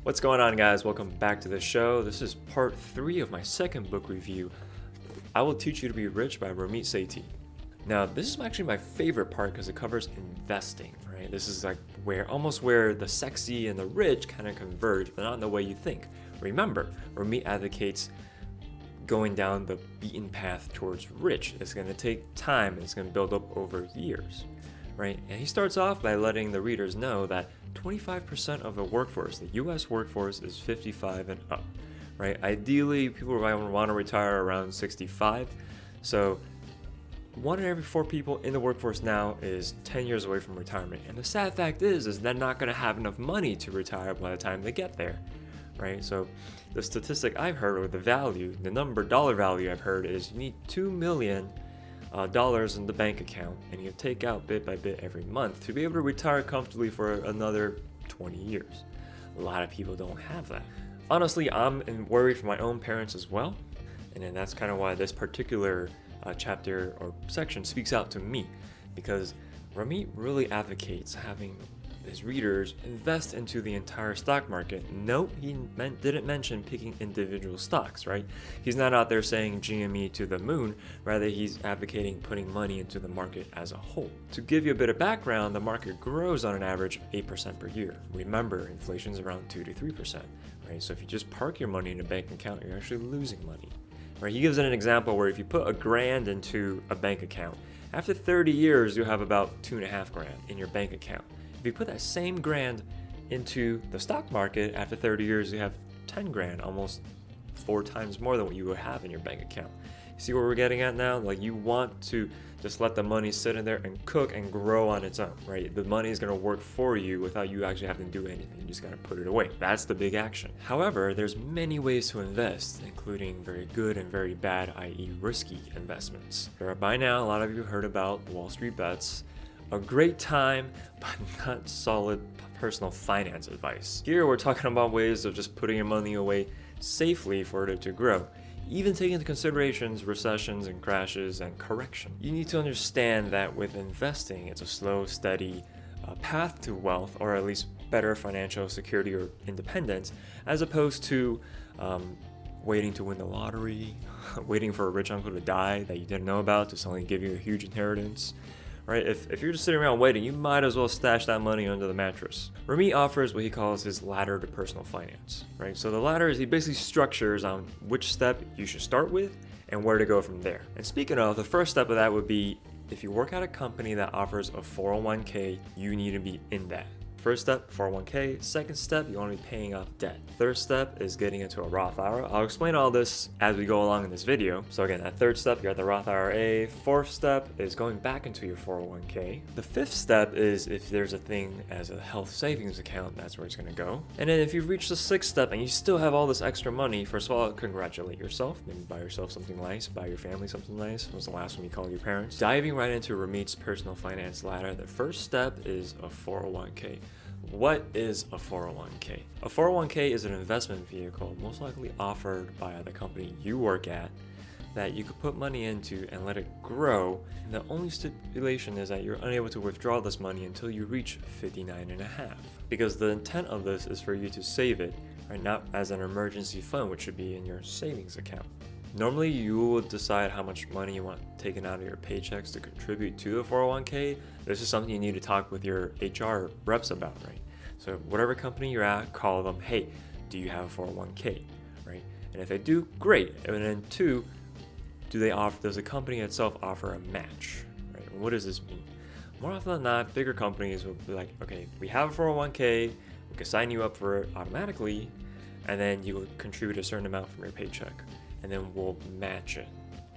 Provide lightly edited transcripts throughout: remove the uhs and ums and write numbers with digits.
What's going on, guys? Welcome back to the show. This is part 3 of my second book review, I Will Teach You to Be Rich by Ramit. Now, this is actually my favorite part because it covers investing, right? This is like where the sexy and the rich kind of converge, but not in the way you think. Remember, Ramit advocates going down the beaten path towards rich. It's going to take time and it's going to build up over years, right? And he starts off by letting the readers know that 25% of the workforce, the US workforce, is 55 and up, right? Ideally, people want to retire around 65. So 1 in every 4 people in the workforce now is 10 years away from retirement. And the sad fact is they're not going to have enough money to retire by the time they get there, right? So the statistic I've heard, or the dollar value I've heard, is you need $2 million in the bank account, and you take out bit by bit every month to be able to retire comfortably for another 20 years. A lot of people don't have that. Honestly, I'm worried for my own parents as well, and then that's kind of why this particular chapter or section speaks out to me, because Ramit really advocates having his readers invest into the entire stock market. Note, he didn't mention picking individual stocks, right? He's not out there saying GME to the moon. Rather, he's advocating putting money into the market as a whole. To give you a bit of background, the market grows on an average 8% per year. Remember, inflation is around 2 to 3%, right? So if you just park your money in a bank account, you're actually losing money, right? He gives an example where if you put $1,000 into a bank account, after 30 years, you'll have about $2,500 in your bank account. If you put that same $1,000 into the stock market, after 30 years, you have $10,000, almost 4 times more than what you would have in your bank account. You see what we're getting at now? Like, you want to just let the money sit in there and cook and grow on its own, right? The money is going to work for you without you actually having to do anything. You just got to put it away. That's the big action. However, there's many ways to invest, including very good and very bad, i.e. risky investments. By now, a lot of you heard about Wall Street bets. A great time, but not solid personal finance advice. Here we're talking about ways of just putting your money away safely for it to grow, even taking into considerations recessions and crashes and correction. You need to understand that with investing, it's a slow, steady path to wealth, or at least better financial security or independence, as opposed to waiting to win the lottery, waiting for a rich uncle to die that you didn't know about to suddenly give you a huge inheritance. Right? If you're just sitting around waiting, you might as well stash that money under the mattress. Ramit offers what he calls his ladder to personal finance, right? So the ladder is he basically structures on which step you should start with and where to go from there. And speaking of, the first step of that would be if you work at a company that offers a 401k, you need to be in that. First step, 401k. Second step, you want to be paying off debt. Third step is getting into a Roth IRA. I'll explain all this as we go along in this video. So again, that third step, you're at the Roth IRA. Fourth step is going back into your 401k. The fifth step is if there's a thing as a health savings account, that's where it's going to go. And then if you've reached the sixth step and you still have all this extra money, first of all, congratulate yourself. Maybe buy yourself something nice, buy your family something nice. When was the last one you called your parents? Diving right into Ramit's personal finance ladder, the first step is a 401k. What is a 401k? A 401k is an investment vehicle most likely offered by the company you work at that you could put money into and let it grow. And the only stipulation is that you're unable to withdraw this money until you reach 59 and a half. Because the intent of this is for you to save it, right? Not as an emergency fund, which should be in your savings account. Normally, you will decide how much money you want taken out of your paychecks to contribute to the 401k. This is something you need to talk with your HR reps about, right? So whatever company you're at, call them, hey, do you have a 401k, right? And if they do, great. And then 2, does the company itself offer a match, right? What does this mean? More often than not, bigger companies will be like, okay, we have a 401k, we can sign you up for it automatically, and then you will contribute a certain amount from your paycheck, and then we'll match it,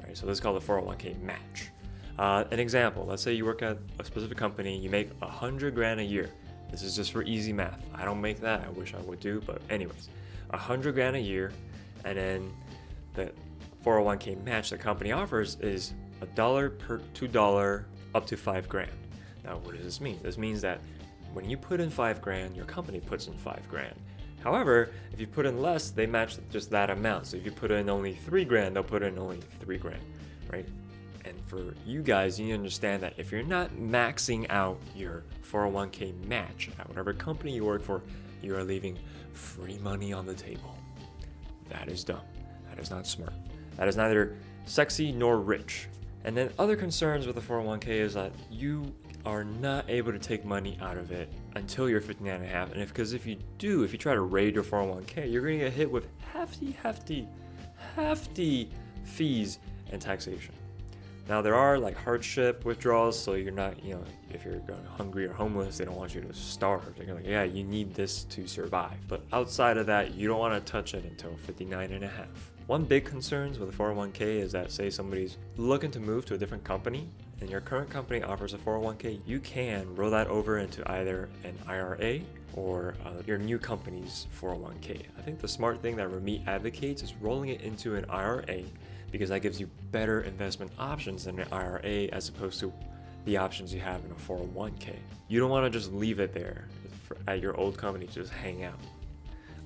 right? So this is called a 401k match. An example, let's say you work at a specific company, you make $100,000 a year. This is just for easy math. I don't make that, I wish I would do, but anyways, $100,000 a year, and then the 401k match the company offers is $1 per $2 up to $5,000. Now, what does this mean? This means that when you put in $5,000, your company puts in $5,000. However, if you put in less, they match just that amount. So if you put in only $3,000, they'll put in only $3,000, right? And for you guys, you need to understand that if you're not maxing out your 401k match at whatever company you work for, you are leaving free money on the table. That is dumb. That is not smart. That is neither sexy nor rich. And then other concerns with the 401k is that you are not able to take money out of it until you're 59 and a half. And if you try to raid your 401k, you're going to get hit with hefty fees and taxation. Now there are like hardship withdrawals, so you're not, if you're going hungry or homeless, they don't want you to starve. They're like, yeah, you need this to survive. But outside of that, you don't want to touch it until 59 and a half. One big concern with a 401k is that, say somebody's looking to move to a different company and your current company offers a 401k, you can roll that over into either an IRA or your new company's 401k. I think the smart thing that Ramit advocates is rolling it into an IRA, because that gives you better investment options than an IRA as opposed to the options you have in a 401k. You don't want to just leave it there at your old company to just hang out.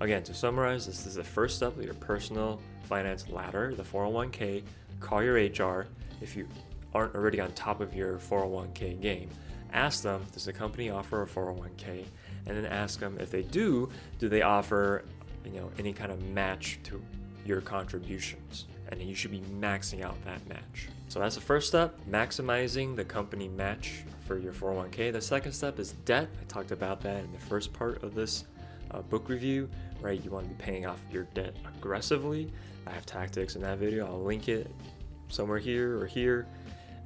Again, to summarize, this is the first step of your personal finance ladder, the 401k. Call your HR if you aren't already on top of your 401k game. Ask them, does the company offer a 401k? And then ask them, if they do they offer any kind of match to your contributions? And you should be maxing out that match. So that's the first step, maximizing the company match for your 401k. The second step is debt. I talked about that in the first part of this book review, right? You want to be paying off your debt aggressively. I have tactics in that video. I'll link it somewhere here or here.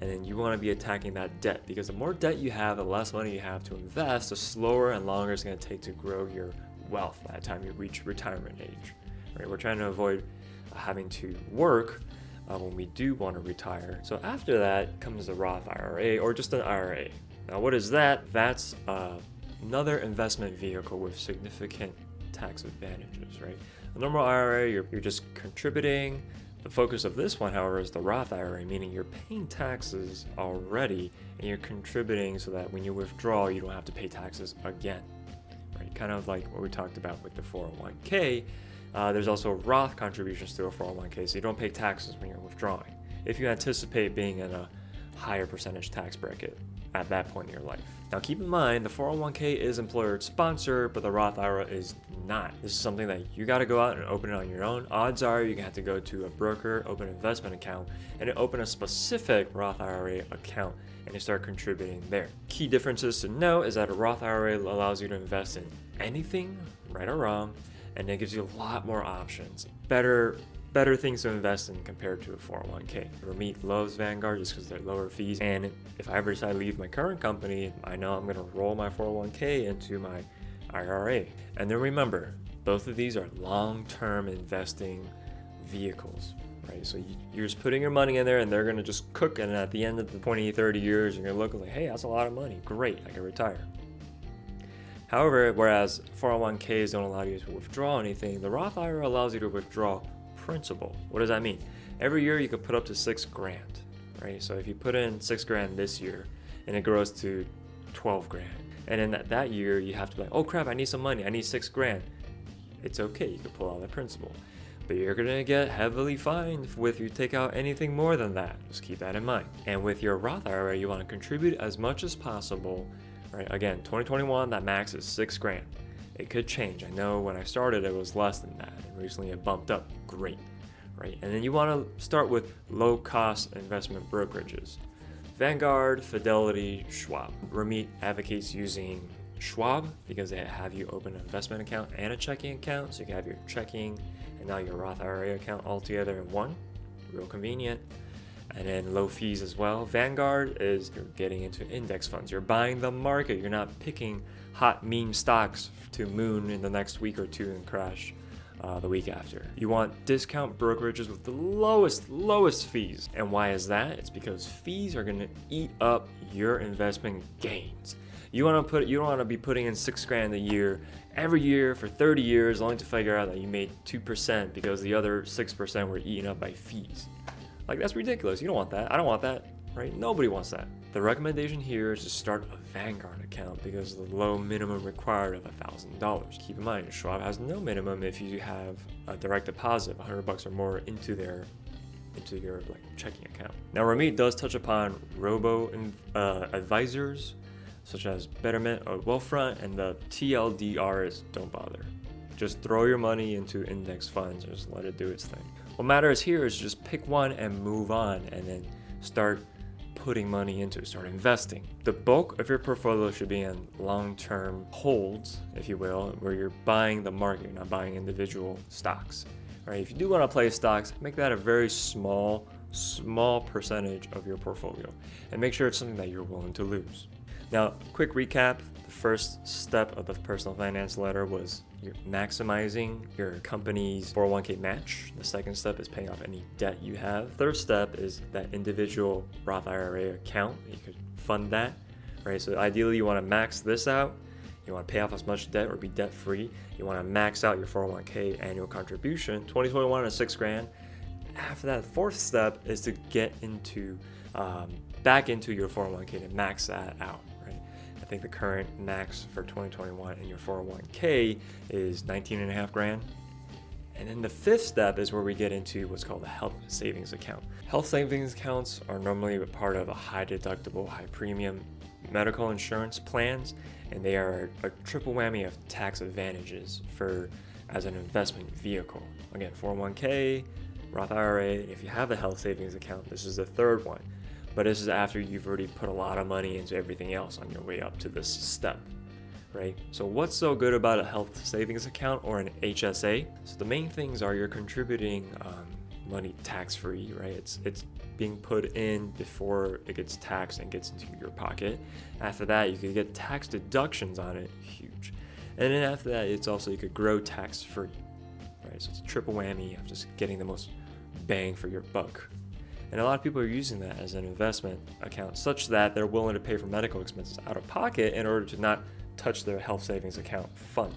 And then you want to be attacking that debt, because the more debt you have, the less money you have to invest, the slower and longer it's going to take to grow your wealth by the time you reach retirement age, right? We're trying to avoid having to work when we do want to retire. So after that comes the Roth IRA, or just an IRA. Now what is that? That's another investment vehicle with significant tax advantages, right? A normal IRA, you're just contributing. The focus of this one, however, is the Roth IRA, meaning you're paying taxes already and you're contributing so that when you withdraw, you don't have to pay taxes again, right? Kind of like what we talked about with the 401k. There's also Roth contributions to a 401k, so you don't pay taxes when you're withdrawing, if you anticipate being in a higher percentage tax bracket at that point in your life. Now keep in mind, the 401k is employer sponsored, but the Roth IRA is not. This is something that you got to go out and open it on your own. Odds are you're going to have to go to a broker, open an investment account, and then open a specific Roth IRA account and you start contributing there. Key differences to note is that a Roth IRA allows you to invest in anything, right or wrong, and it gives you a lot more options, better things to invest in compared to a 401k. Ramit loves Vanguard just because they're lower fees, and if I ever decide to leave my current company, I know I'm going to roll my 401k into my IRA. And then remember, both of these are long-term investing vehicles, right? So you're just putting your money in there and they're going to just cook, and at the end of the 20, 30 years, you're going to look like, hey, that's a lot of money. Great, I can retire. However, whereas 401ks don't allow you to withdraw anything, the Roth IRA allows you to withdraw principal. What does that mean? Every year you could put up to $6,000, right? So if you put in $6,000 this year and it grows to $12,000, and in that year you have to be like, oh crap, I need some money, I need $6,000. It's okay, you can pull out the principal, but you're gonna get heavily fined if you take out anything more than that. Just keep that in mind. And with your Roth IRA, you want to contribute as much as possible, right? Again, 2021, that max is $6,000. It could change. I know when I started it was less than that, and recently it bumped up. Great, right? And then you want to start with low-cost investment brokerages: Vanguard, Fidelity, Schwab. Ramit advocates using Schwab because they have you open an investment account and a checking account, so you can have your checking and now your Roth IRA account all together in one. Real convenient. And then low fees as well. Vanguard is you're getting into index funds. You're buying the market. You're not picking hot meme stocks to moon in the next week or two and crash the week after. You want discount brokerages with the lowest fees. And why is that? It's because fees are going to eat up your investment gains. You don't want to be putting in $6,000 a year every year for 30 years only to figure out that you made 2% because the other 6% were eaten up by fees. Like, that's ridiculous. You don't want that. I don't want that, right? Nobody wants that. The recommendation here is to start a Vanguard account because of the low minimum required of $1,000. Keep in mind, Schwab has no minimum if you have a direct deposit of $100 or more into your checking account. Now, Ramit does touch upon robo advisors such as Betterment or Wealthfront, and the TLDR is don't bother. Just throw your money into index funds and just let it do its thing. What matters here is just pick one and move on, and then start putting money into it, start investing. The bulk of your portfolio should be in long-term holds, if you will, where you're buying the market, you're not buying individual stocks. Right? If you do want to play stocks, make that a very small percentage of your portfolio, and make sure it's something that you're willing to lose. Now, quick recap. The first step of the personal finance letter was you're maximizing your company's 401k match. The second step is paying off any debt you have. Third step is that individual Roth IRA account. You could fund that, right? So ideally you want to max this out. You want to pay off as much debt or be debt free. You want to max out your 401k annual contribution. 2021 is $6,000. After that, fourth step is to get into back into your 401k to max that out. I think the current max for 2021 in your 401k is $19,500. And then the fifth step is where we get into what's called a health savings account. Health savings accounts are normally a part of a high deductible, high premium medical insurance plans, and they are a triple whammy of tax advantages as an investment vehicle. Again, 401k, Roth IRA. If you have a health savings account, this is the third one. But this is after you've already put a lot of money into everything else on your way up to this step, right? So what's so good about a health savings account or an HSA? So the main things are you're contributing money tax-free, right? It's being put in before it gets taxed and gets into your pocket. After that, you could get tax deductions on it, huge. And then after that, it's also, you could grow tax-free, right? So it's a triple whammy of just getting the most bang for your buck. And a lot of people are using that as an investment account such that they're willing to pay for medical expenses out of pocket in order to not touch their health savings account fund.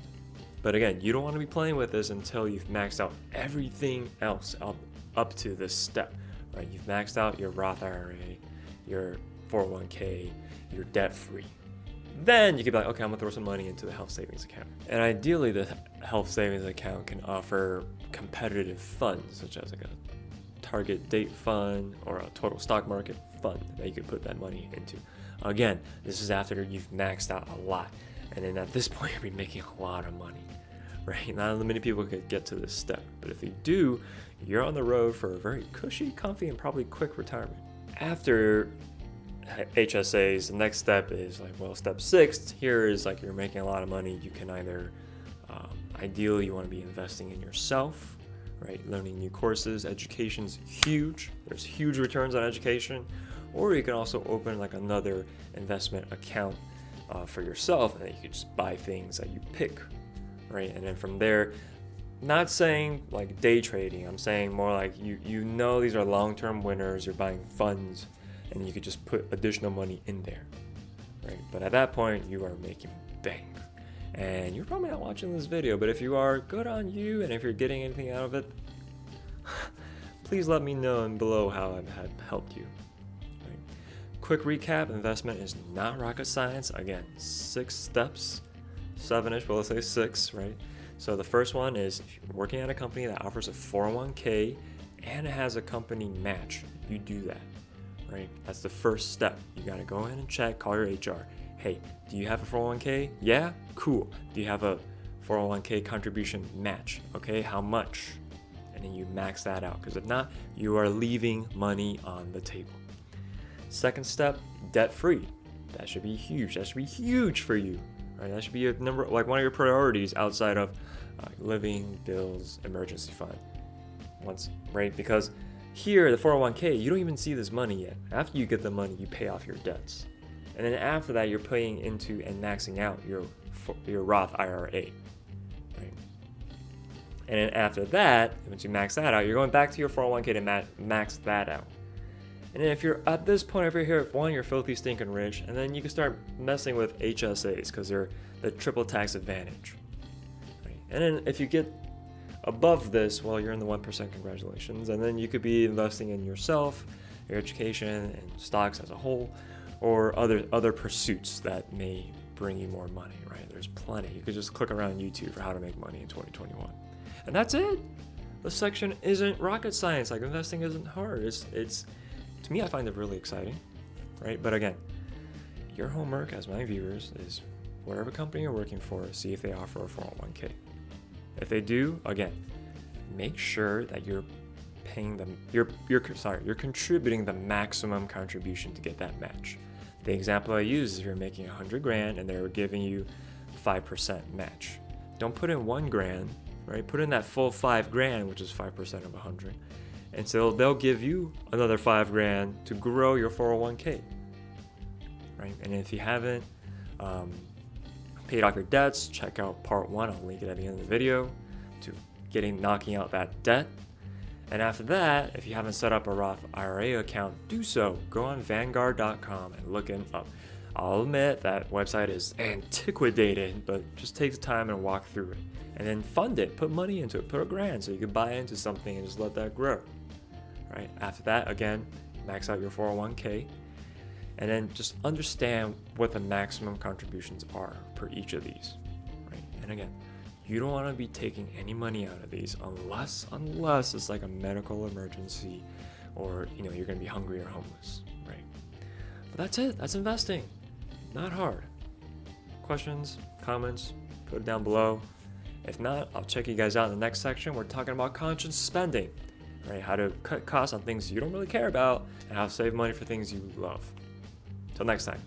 But again, you don't want to be playing with this until you've maxed out everything else up to this step, right? You've maxed out your Roth IRA, your 401k, you're debt free. Then you can be like, okay, I'm gonna throw some money into the health savings account. And ideally, the health savings account can offer competitive funds, such as like a target date fund or a total stock market fund that you could put that money into. Again, this is after you've maxed out a lot, and then at this point you'll be making a lot of money, right? Not many people could get to this step, but if you do, you're on the road for a very cushy, comfy, and probably quick retirement. After HSAs, the next step is step 6 here is you're making a lot of money. You can either ideally you want to be investing in yourself, right? Learning new courses. Education's huge. There's huge returns on education. Or you can also open another investment account for yourself, and then you can just buy things that you pick, right? And then from there, not saying day trading, I'm saying more you know these are long-term winners. You're buying funds, and you could just put additional money in there, right? But at that point, you are making bank. And you're probably not watching this video, but if you are, good on you. And if you're getting anything out of it, please let me know below how I've helped you. Right. Quick recap, investment is not rocket science. Again, 6 steps, 7-ish, but let's say 6, right? So the first one is if you're working at a company that offers a 401k and it has a company match, you do that, right? That's the first step. You gotta go in and check, call your HR. Hey, do you have a 401k? Yeah? Cool. Do you have a 401k contribution match? Okay, how much? And then you max that out, because if not, you are leaving money on the table. Second step, debt free. That should be huge. That should be huge for you, right? That should be one of your priorities outside of living, bills, emergency fund. Right? Because here, the 401k, you don't even see this money yet. After you get the money, you pay off your debts. And then after that, you're paying into and maxing out your Roth IRA, right? And then after that, once you max that out, you're going back to your 401k to max that out. And then if you're at this point over here, you're filthy stinking rich, and then you can start messing with HSAs because they're the triple tax advantage, right? And then if you get above this, you're in the 1%, congratulations. And then you could be investing in yourself, your education, and stocks as a whole, or other pursuits that may bring you more money, right? There's plenty. You could just click around YouTube for how to make money in 2021. And that's it. This section isn't rocket science. Investing isn't hard. It's to me, I find it really exciting, right? But again, your homework as my viewers is whatever company you're working for, see if they offer a 401k. If they do, again, make sure that you're paying them, you're contributing the maximum contribution to get that match. The example I use is if you're making 100 grand and they're giving you 5% match. Don't put in 1 grand, right? Put in that full 5 grand, which is 5% of 100. And so they'll give you another 5 grand to grow your 401k, right? And if you haven't paid off your debts, check out part 1. I'll link it at the end of the video to knocking out that debt. And after that, if you haven't set up a Roth IRA account, do so. Go on Vanguard.com and look it up. I'll admit that website is antiquated, but just take the time and walk through it. And then fund it. Put money into it. Put $1 grand so you can buy into something and just let that grow. Right? After that, again, max out your 401k. And then just understand what the maximum contributions are per each of these. Right? And again, you don't want to be taking any money out of these unless it's like a medical emergency or you're going to be hungry or homeless, right? But that's it. That's investing. Not hard. Questions, comments, put it down below. If not, I'll check you guys out in the next section. We're talking about conscious spending, right? How to cut costs on things you don't really care about and how to save money for things you love. Till next time.